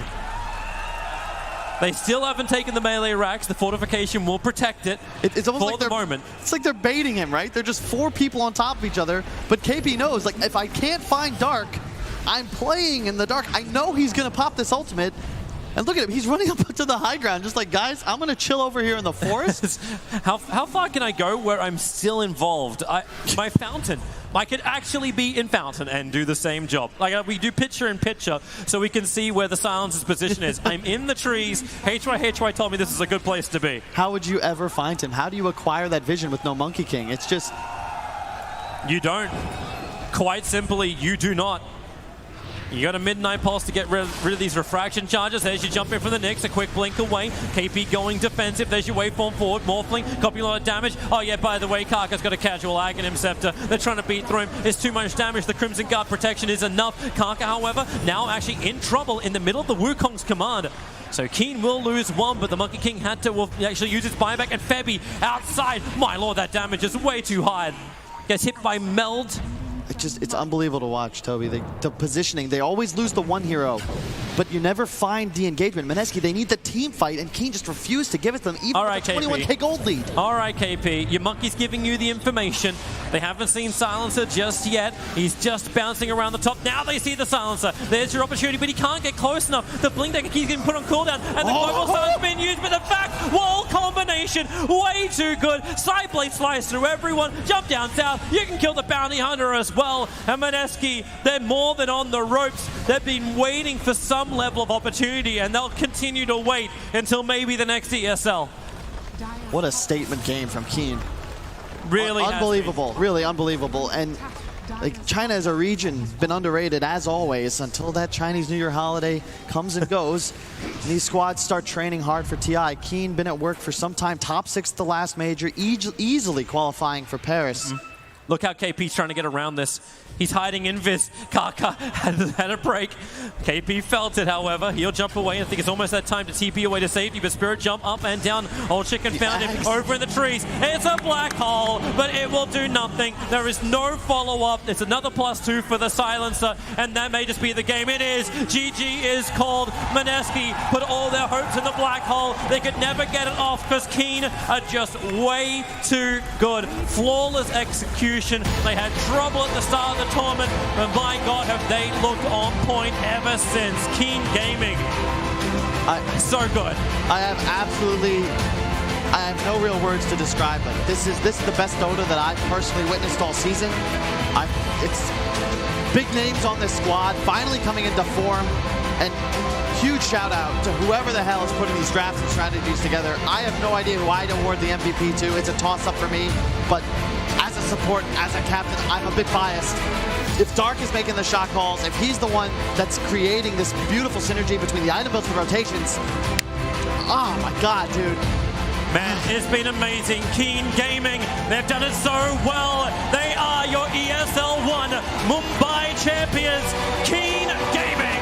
They still haven't taken the melee racks. The fortification will protect it It's almost for like the moment. It's like they're baiting him, right? They're just 4 people on top of each other. But KP knows, like, if I can't find Dark, I'm playing in the dark. I know he's going to pop this ultimate. And look at him, he's running up to the high ground, just like, guys, I'm going to chill over here in the forest. How far can I go where I'm still involved? My fountain, I could actually be in fountain and do the same job. Like we do picture in picture so we can see where the silencer's position is. I'm in the trees. HY told me this is a good place to be. How would you ever find him? How do you acquire that vision with no Monkey King? It's just... You don't. Quite simply, you do not. You got a Midnight Pulse to get rid of these refraction charges. There's your jump in from the Nyx, a quick blink away. KP going defensive. There's your waveform forward. Morphling, copying a lot of damage. Oh yeah, by the way, Karka's got a casual Aghanim Scepter. They're trying to beat through him. It's too much damage. The Crimson Guard protection is enough. Karka, however, now actually in trouble in the middle of the Wukong's command. So Keen will lose one, but the Monkey King had to actually use his buyback. And Febby outside. My lord, that damage is way too high. Gets hit by Meld. It's unbelievable to watch, Toby. The positioning, they always lose the one hero, but you never find the engagement. Mineski, they need the team fight, and Keen just refused to give it to them, even with a 21k gold lead. All right, KP, your monkey's giving you the information. They haven't seen Silencer just yet. He's just bouncing around the top. Now they see the Silencer. There's your opportunity, but he can't get close enough. The blink deck he's getting put on cooldown, and the global sun's been used, but the back wall combination, way too good. Side blade slice through everyone. Jump down south. You can kill the bounty hunter as well. And Mineski, they're more than on the ropes. They've been waiting for some level of opportunity, and they'll continue to wait until maybe the next ESL. What a statement game from Keen. Really unbelievable, really unbelievable. And like, China as a region been underrated as always until that Chinese New Year holiday comes and goes. And these squads start training hard for TI. Keen been at work for some time, top 6 at the last major, easily qualifying for Paris. Look how KP's trying to get around this. He's hiding in Viz. Karka had a break. KP felt it, however. He'll jump away. I think it's almost that time to TP away to safety, but Spirit jump up and down. Old Chicken found him over in the trees. It's a black hole, but it will do nothing. There is no follow-up. It's another +2 for the Silencer, and that may just be the game. It is. GG is called. Mineski put all their hopes in the black hole. They could never get it off because Keen are just way too good. Flawless execution. They had trouble at the start of the tournament, but my God, have they looked on point ever since. Keen Gaming, so good. I have no real words to describe it. This is the best Dota that I've personally witnessed all season. It's big names on this squad, finally coming into form, and huge shout out to whoever the hell is putting these drafts and strategies together. I have no idea who I'd award the MVP to. It's a toss-up for me, but as a support, as a captain, I'm a bit biased. If Dark is making the shot calls, if he's the one that's creating this beautiful synergy between the item builds and rotations, oh my God, dude. Man, it's been amazing. Keen Gaming, they've done it so well. They are your ESL 1 Mumbai champions, Keen Gaming.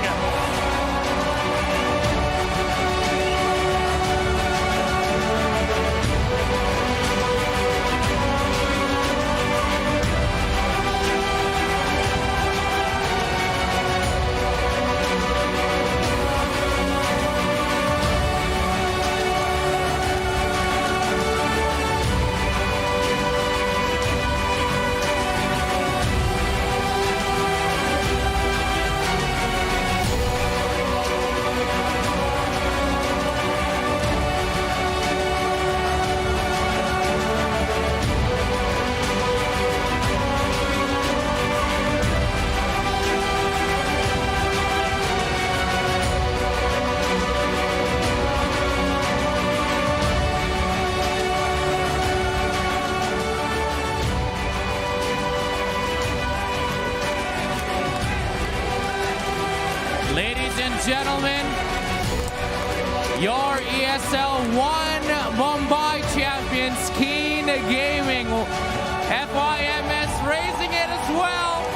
Gentlemen, your ESL 1 Mumbai champions, Keen Gaming, FIMS raising it as well.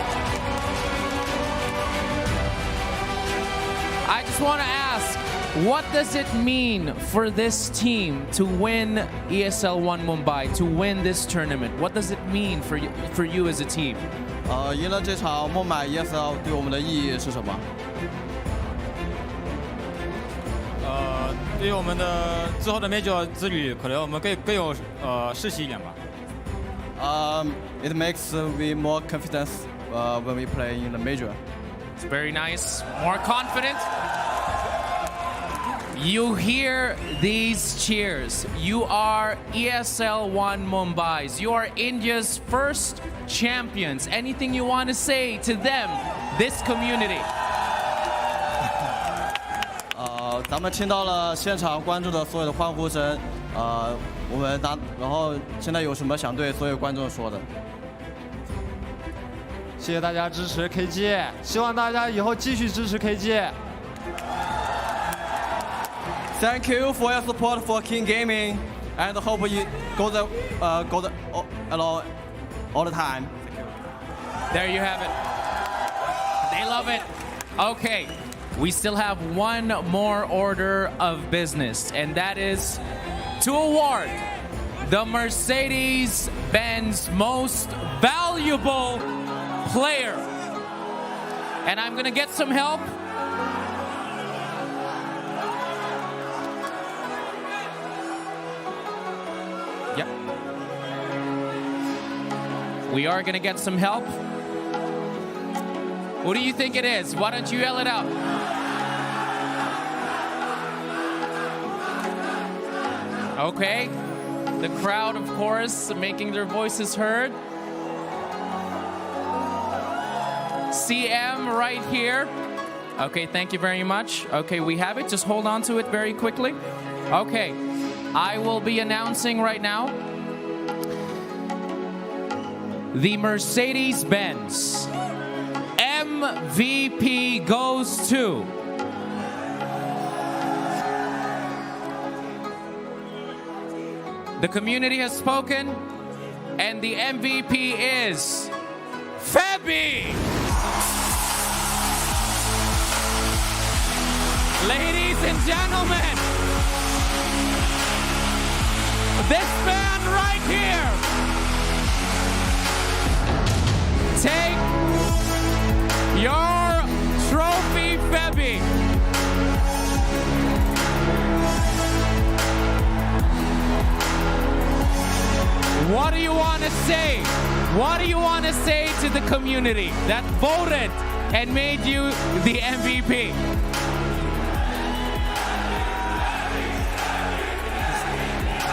I just want to ask, what does it mean for this team to win ESL 1 Mumbai, to win this tournament? What does it mean for you as a team? 赢了这场孟买 ESL 对我们的意义是什么？对于我们的之后的 Major 之旅，可能我们更有士气一点吧。It makes we more confidence when we play in the major. It's very nice. More confident. You hear these cheers. You are ESL One Mumbai's. You are India's first champions. Anything you want to say to them, this community? 咱们听到了现场观众的所有的欢呼声，然后现在有什么想对所有观众说的？谢谢大家支持 KG， 希望大家以后继续支持 KG。Thank you for your support for King Gaming, and hope you go all the time. There you have it. They love it. Okay, we still have one more order of business, and that is to award the Mercedes-Benz Most Valuable Player. And I'm gonna get some help. Yep. We are gonna get some help. Who do you think it is? Why don't you yell it out? Okay. The crowd, of course, making their voices heard. CM right here. Okay, thank you very much. Okay, we have it. Just hold on to it very quickly. Okay, I will be announcing right now the Mercedes-Benz MVP goes to the community has spoken, and the MVP is Febby. Ladies and gentlemen, this man right here, take your trophy, Febby. What do you want to say? What do you want to say to the community that voted and made you the MVP?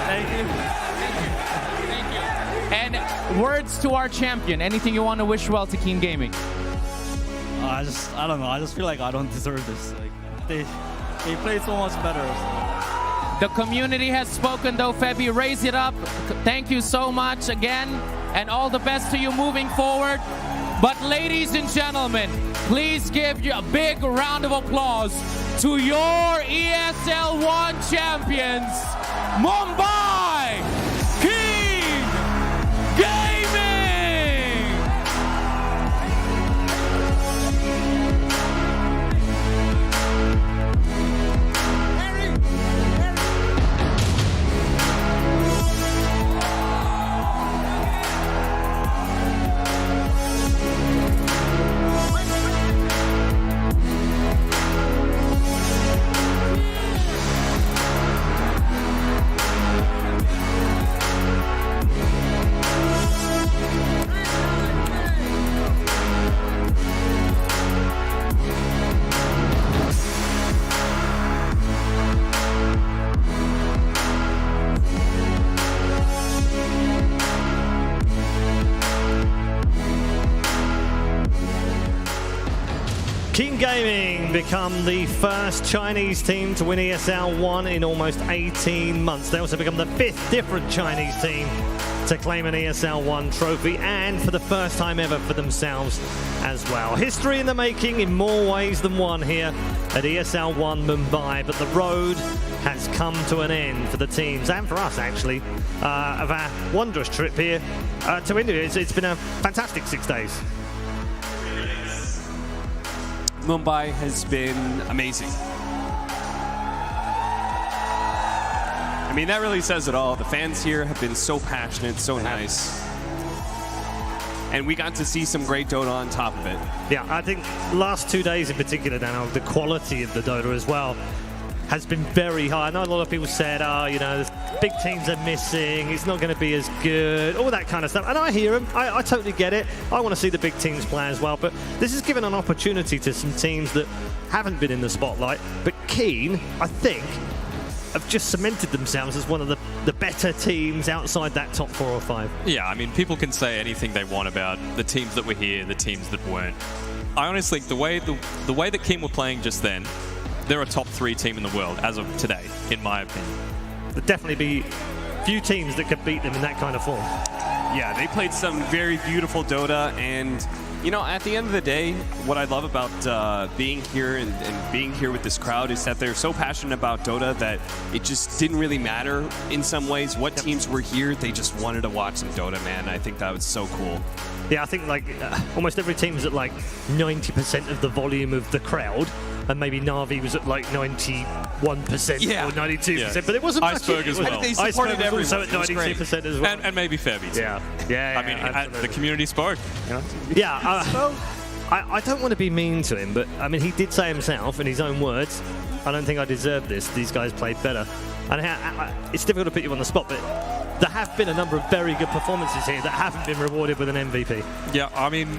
Thank you. Thank you. And words to our champion. Anything you want to wish well to Keen Gaming? I don't know. I just feel like I don't deserve this. Like they played so much better. The community has spoken though, Febby. Raise it up. Thank you so much again, and all the best to you moving forward. But ladies and gentlemen, please give you a big round of applause to your ESL One champions, Mumbai King Gaming! King Gaming become the first Chinese team to win ESL 1 in almost 18 months. They also become the 5th different Chinese team to claim an ESL 1 trophy, and for the first time ever for themselves as well. History in the making in more ways than one here at ESL 1 Mumbai, but the road has come to an end for the teams, and for us actually, of our wondrous trip here to India. It's been a fantastic 6 days. Mumbai has been amazing. I mean, that really says it all. The fans here have been so passionate, so nice. And we got to see some great Dota on top of it. Yeah, I think last 2 days in particular, Daniel, the quality of the Dota as well has been very high. I know a lot of people said, oh, you know, big teams are missing, it's not going to be as good, all that kind of stuff. And I hear them. I totally get it. I want to see the big teams play as well. But this has given an opportunity to some teams that haven't been in the spotlight. But Keen, I think, have just cemented themselves as one of the better teams outside that top 4 or 5. Yeah, I mean, people can say anything they want about the teams that were here, the teams that weren't. I honestly think the way that Keen were playing just then, they're a top 3 team in the world as of today, in my opinion. There'd definitely be few teams that could beat them in that kind of form. Yeah, they played some very beautiful Dota, and you know, at the end of the day, what I love about being here and being here with this crowd is that they're so passionate about Dota that it just didn't really matter in some ways what teams were here. They just wanted to watch some Dota, man. I think that was so cool. Yeah, I think like almost every team was at like 90% of the volume of the crowd, and maybe Na'Vi was at like 91% or 92%, Yeah. but it wasn't Iceberg as well. They supported Iceberg was also everyone. at It was 92% as well. And maybe Fairby too. Yeah, I mean, absolutely. the community spoke. You know? Yeah, I don't want to be mean to him, but I mean, he did say himself in his own words, I don't think I deserve this. These guys played better. And it's difficult to put you on the spot, but there have been a number of very good performances here that haven't been rewarded with an MVP. Yeah, I mean,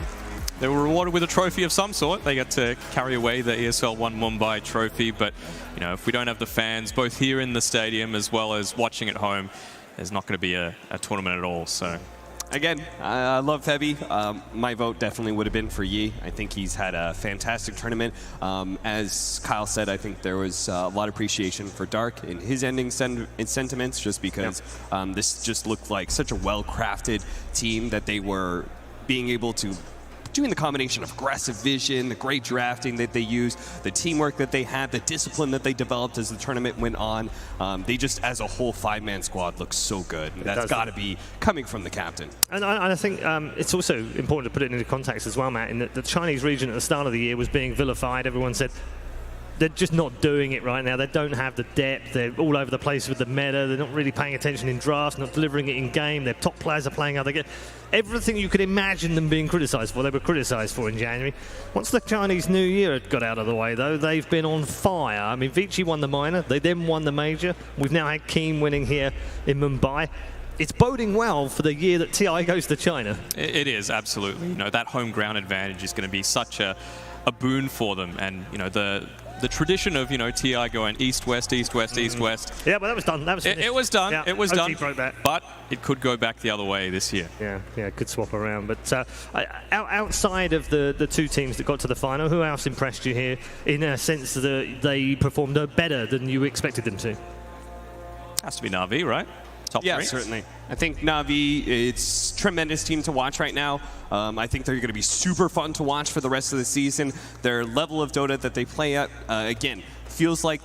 they were rewarded with a trophy of some sort. They got to carry away the ESL 1 Mumbai trophy, but you know, if we don't have the fans, both here in the stadium as well as watching at home, there's not going to be a tournament at all. So. Again, I love Febby. My vote definitely would have been for Yi. I think he's had a fantastic tournament. As Kyle said, I think there was a lot of appreciation for Dark in his ending sentiments, just because this just looked like such a well-crafted team that they were being able to doing the combination of aggressive vision, the great drafting that they used, the teamwork that they had, the discipline that they developed as the tournament went on. They just, as a whole 5-man squad, look so good. And that's got to be coming from the captain. And I think it's also important to put it into context as well, Matt, in that the Chinese region at the start of the year was being vilified. Everyone said they're just not doing it right now. They don't have the depth. They're all over the place with the meta. They're not really paying attention in drafts, not delivering it in game. Their top players are playing other games. Everything you could imagine them being criticised for, they were criticised for in January. Once the Chinese New Year had got out of the way, though, they've been on fire. I mean, Vici won the minor. They then won the major. We've now had Keen winning here in Mumbai. It's boding well for the year that TI goes to China. It is, absolutely. You know, that home ground advantage is going to be such a boon for them. And, you know, the tradition of, you know, TI going east-west, east-west, east-west. Yeah, but that was done. That was It was done. Yeah, It was OG done. broke that. But it could go back the other way this year. Yeah, could swap around. But outside of the two teams that got to the final, who else impressed you here in a sense that they performed better than you expected them to? Has to be Na'Vi, right? Top Yeah, 3? certainly. I think Na'Vi, it's a tremendous team to watch right now. I think they're going to be super fun to watch for the rest of the season. Their level of Dota that they play at, again, feels like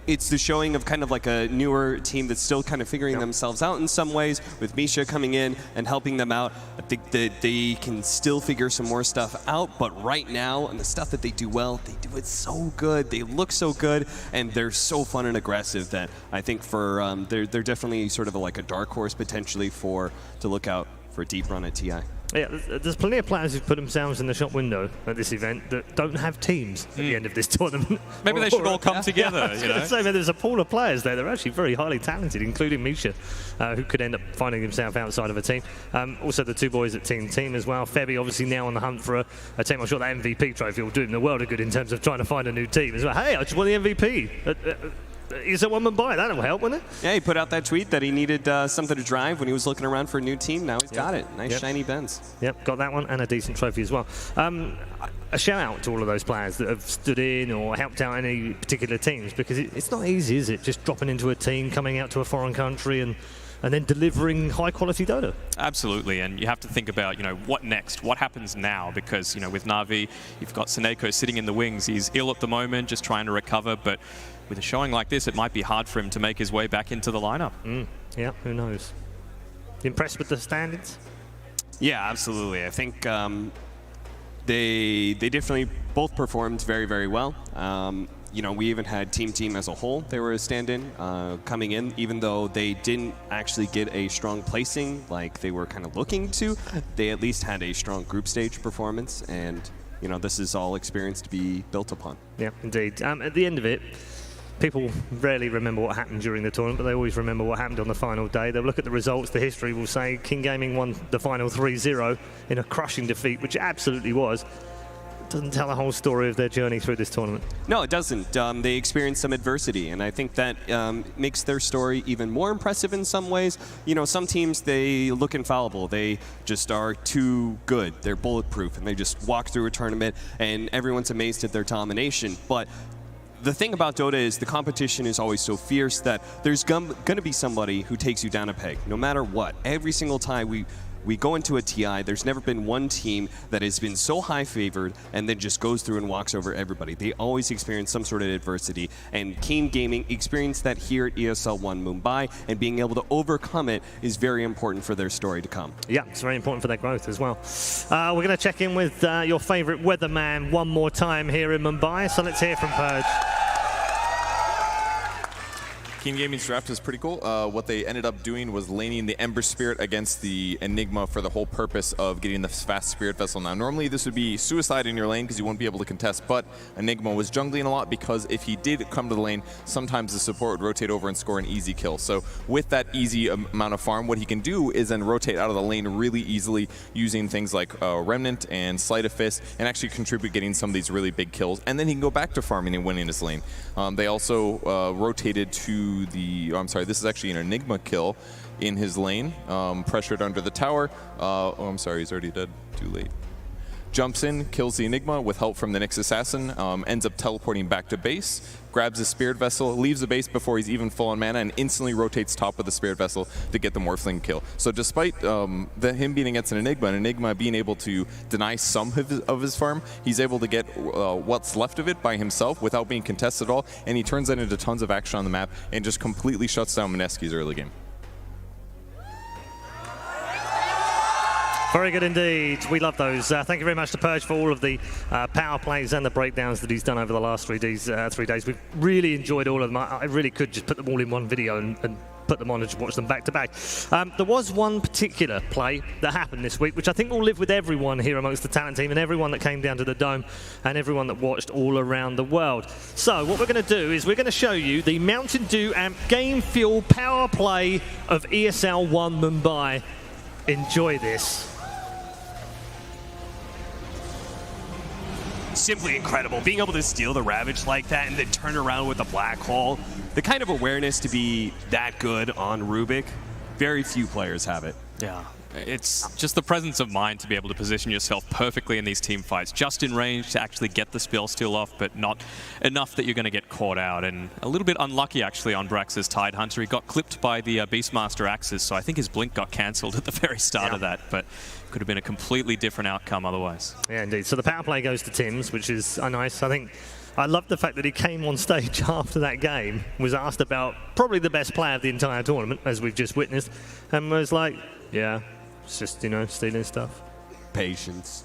it's the showing of kind of like a newer team that's still kind of figuring themselves out in some ways, with Misha coming in and helping them out. I think that they can still figure some more stuff out, but right now, and the stuff that they do well, they do it so good. They look so good, and they're so fun and aggressive that I think for they're definitely sort of like a dark horse potentially to look out for a deep run at TI. Yeah, there's plenty of players who've put themselves in the shop window at this event that don't have teams at the end of this tournament. Maybe they should all come together. I was going to say, there's a pool of players there that are actually very highly talented, including Misha, who could end up finding himself outside of a team. Also, the two boys at Team as well. Febby obviously now on the hunt for a team. I'm sure that MVP trophy will do him the world of good in terms of trying to find a new team as well. Hey, I just won the MVP. Is it one Mumbai? That'll help, wouldn't it? Yeah, he put out that tweet that he needed something to drive when he was looking around for a new team. Now he's got it. Nice shiny Benz. Yep, got that one and a decent trophy as well. A shout out to all of those players that have stood in or helped out any particular teams, because it's not easy, is it? Just dropping into a team, coming out to a foreign country and then delivering high quality Dota. Absolutely, and you have to think about, you know, what next? What happens now? Because, you know, with Na'Vi, you've got Seneko sitting in the wings. He's ill at the moment, just trying to recover, but with a showing like this, it might be hard for him to make his way back into the lineup. Yeah, who knows? Impressed with the standards? Yeah, absolutely. I think they definitely both performed very, very well. You know, we even had team as a whole. They were a stand-in coming in, even though they didn't actually get a strong placing like they were kind of looking to. They at least had a strong group stage performance, and you know, this is all experience to be built upon. Yeah, indeed. At the end of it, people rarely remember what happened during the tournament, but they always remember what happened on the final day. They'll look at the results, the history will say King Gaming won the final 3-0 in a crushing defeat, which it absolutely was. Doesn't tell the whole story of their journey through this tournament. No, it doesn't. They experienced some adversity, and I think that makes their story even more impressive in some ways. You know, some teams, they look infallible. They just are too good. They're bulletproof, and they just walk through a tournament, and everyone's amazed at their domination. But the thing about Dota is the competition is always so fierce that there's going to be somebody who takes you down a peg, no matter what. Every single time we go into a TI, there's never been one team that has been so high favored and then just goes through and walks over everybody. They always experience some sort of adversity, and King Gaming experienced that here at ESL One Mumbai, and being able to overcome it is very important for their story to come. Yeah, it's very important for their growth as well. We're going to check in with your favorite weatherman one more time here in Mumbai, so let's hear from Purge. King Gaming's draft is pretty cool. What they ended up doing was laning the Ember Spirit against the Enigma for the whole purpose of getting the fast Spirit Vessel. Now, normally this would be suicide in your lane because you wouldn't be able to contest, but Enigma was jungling a lot because if he did come to the lane, sometimes the support would rotate over and score an easy kill. So with that easy amount of farm, what he can do is then rotate out of the lane really easily using things like Remnant and Sleight of Fist, and actually contribute getting some of these really big kills. And then he can go back to farming and winning his lane. They also rotated to the, I'm sorry, this is actually an Enigma kill in his lane, pressured under the tower. Oh, I'm sorry, he's already dead, too late. Jumps in, kills the Enigma with help from the Nyx Assassin, ends up teleporting back to base, grabs the Spirit Vessel, leaves the base before he's even full on mana, and instantly rotates top of the Spirit Vessel to get the Morphling kill. So despite him being against an Enigma being able to deny some of his farm, he's able to get what's left of it by himself without being contested at all, and he turns that into tons of action on the map and just completely shuts down Mineski's early game. Very good indeed. We love those. Thank you very much to Purge for all of the power plays and the breakdowns that he's done over the last 3 days. We've really enjoyed all of them. I really could just put them all in one video and put them on and just watch them back to back. There was one particular play that happened this week, which I think will live with everyone here amongst the talent team and everyone that came down to the Dome and everyone that watched all around the world. So what we're going to do is we're going to show you the Mountain Dew Amp Game Fuel power play of ESL One Mumbai. Enjoy this. Simply incredible. Being able to steal the Ravage like that and then turn around with a black hole. The kind of awareness to be that good on Rubik, very few players have it. Yeah. It's just the presence of mind to be able to position yourself perfectly in these team fights, just in range to actually get the spell steal off, but not enough that you're going to get caught out. And a little bit unlucky, actually, on Brax's Tidehunter. He got clipped by the Beastmaster axes, so I think his blink got cancelled at the very start of that, but could have been a completely different outcome otherwise. Yeah, indeed. So the power play goes to Tim's, which is nice. I think I love the fact that he came on stage after that game, was asked about probably the best player of the entire tournament, as we've just witnessed, and was like, yeah, it's just, you know, stealing stuff. Patience.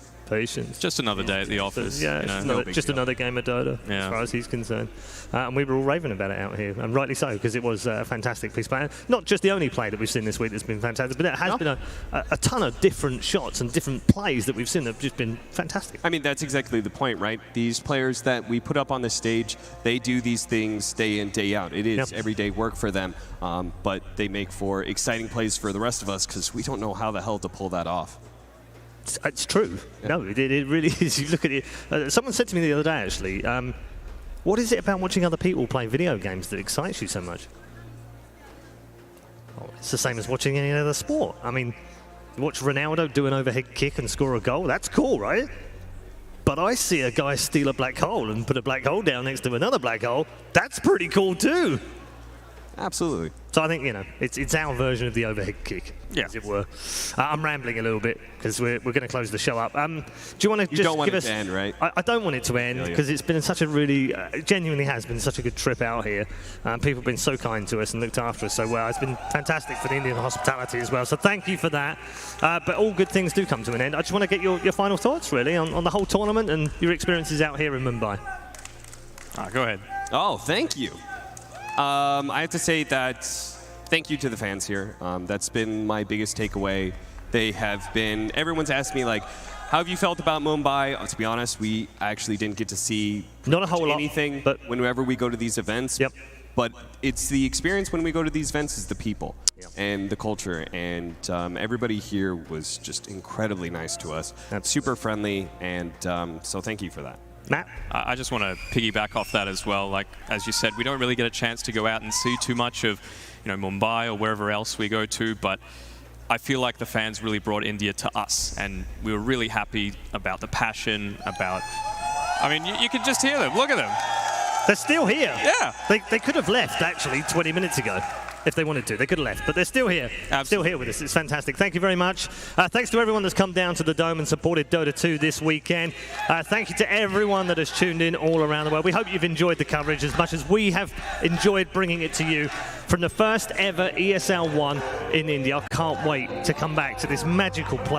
Just another day at the office. Yeah, you know, just another game of Dota, as far as he's concerned. And we were all raving about it out here, and rightly so, because it was a fantastic piece of play. Not just the only play that we've seen this week that's been fantastic, but there has been a ton of different shots and different plays that we've seen that have just been fantastic. I mean, that's exactly the point, right? These players that we put up on the stage, they do these things day in, day out. It is everyday work for them, but they make for exciting plays for the rest of us because we don't know how the hell to pull that off. It's true. Yeah. No, it really is. You look at it. Someone said to me the other day, actually, what is it about watching other people play video games that excites you so much? Oh, it's the same as watching any other sport. I mean, you watch Ronaldo do an overhead kick and score a goal. That's cool, right? But I see a guy steal a black hole and put a black hole down next to another black hole. That's pretty cool too. Absolutely. So I think, you know, it's our version of the overhead kick, as it were. I'm rambling a little bit because we're going to close the show up. Do you want to just don't want give it to end, right? I don't want it to end because it's been such a really, genuinely has been such a good trip out here. People have been so kind to us and looked after us so well. It's been fantastic for the Indian hospitality as well. So thank you for that. But all good things do come to an end. I just want to get your final thoughts, really, on the whole tournament and your experiences out here in Mumbai. Go ahead. Oh, thank you. I have to say that thank you to the fans here. That's been my biggest takeaway. They have been, everyone's asked me, like, How have you felt about Mumbai? To be honest, we actually didn't get to see not a whole anything lot, but whenever we go to these events. Yep. But it's the experience when we go to these events is the people and the culture. And everybody here was just incredibly nice to us. Super friendly. And so thank you for that. Matt? I just want to piggyback off that as well. Like, as you said, we don't really get a chance to go out and see too much of, Mumbai or wherever else we go to, but I feel like the fans really brought India to us, and we were really happy about the passion, about... I mean, you can just hear them. Look at them. They're still here. Yeah. They could have left, actually, 20 minutes ago. If they wanted to, they could have left, but they're still here. Absolutely. Still here with us. It's fantastic. Thank you very much. Thanks to everyone that's come down to the Dome and supported Dota 2 this weekend. Thank you to everyone that has tuned in all around the world. We hope you've enjoyed the coverage as much as we have enjoyed bringing it to you from the first ever ESL 1 in India. I can't wait to come back to this magical place.